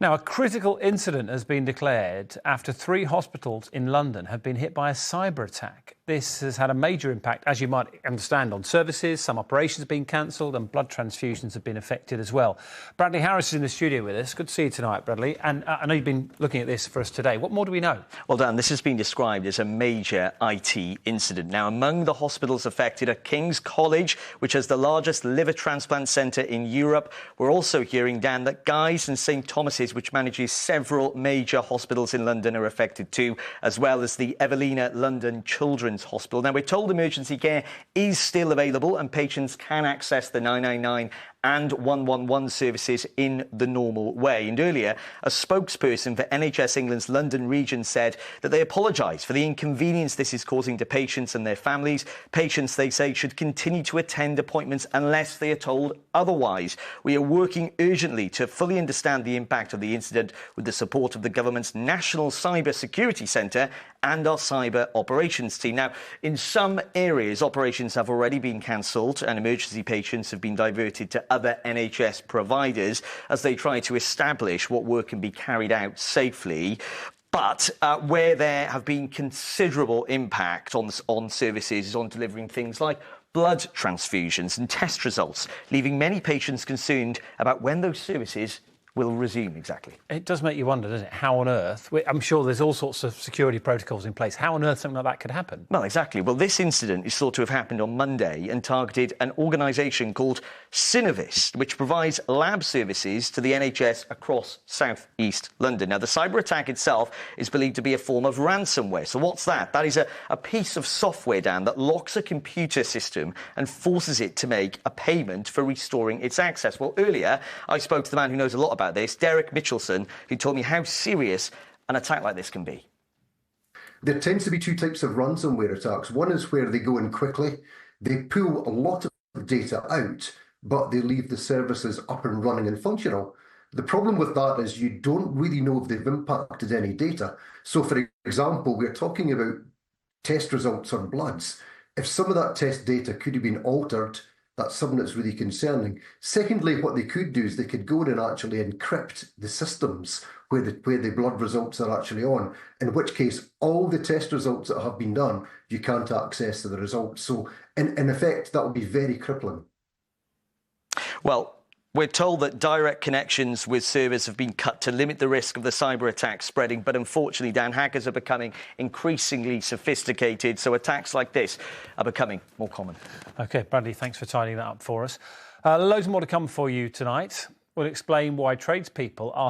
Now, a critical incident has been declared after 3 hospitals in London have been hit by a cyber attack. This has had a major impact, as you might understand, on services. Some operations have been cancelled and blood transfusions have been affected as well. Bradley Harris is in the studio with us. Good to see you tonight, Bradley. And I know you've been looking at this for us today. What more do we know? Well, Dan, this has been described as a major IT incident. Now, among the hospitals affected are King's College, which has the largest liver transplant centre in Europe. We're also hearing, Dan, that Guy's and St Thomas's, which manages several major hospitals in London, are affected too, as well as the Evelina London Children's Hospital. Now, we're told emergency care is still available and patients can access the 999 and 111 services in the normal way. And earlier, a spokesperson for NHS England's London region said that they apologise for the inconvenience this is causing to patients and their families. Patients, they say, should continue to attend appointments unless they are told otherwise. We are working urgently to fully understand the impact of the incident with the support of the government's National Cyber Security Centre and our cyber operations team. Now, in some areas, operations have already been cancelled and emergency patients have been diverted to other NHS providers as they try to establish what work can be carried out safely. But where there have been considerable impact on services is on delivering things like blood transfusions and test results, leaving many patients concerned about when those services will resume exactly. It does make you wonder, doesn't it? How on earth? I'm sure there's all sorts of security protocols in place. How on earth something like that could happen? Well, exactly. Well, this incident is thought to have happened on Monday and targeted an organisation called Synovist, which provides lab services to the NHS across South East London. Now, the cyber attack itself is believed to be a form of ransomware. So what's that? That is a piece of software, Dan, that locks a computer system and forces it to make a payment for restoring its access. Well, earlier, I spoke to the man who knows a lot about this, Derek Mitchelson, who told me how serious an attack like this can be. There tends to be 2 types of ransomware attacks. One is where they go in quickly, they pull a lot of data out, but they leave the services up and running and functional. The problem with that is you don't really know if they've impacted any data. So, for example, we're talking about test results on bloods. If some of that test data could have been altered, that's something that's really concerning. Secondly, what they could do is they could go in and actually encrypt the systems where the blood results are actually on, in which case all the test results that have been done, you can't access the results. So in effect, that would be very crippling. Well, we're told that direct connections with servers have been cut to limit the risk of the cyber attack spreading. But unfortunately, Dan, hackers are becoming increasingly sophisticated. So attacks like this are becoming more common. OK, Bradley, thanks for tidying that up for us. Loads more to come for you tonight. We'll explain why tradespeople are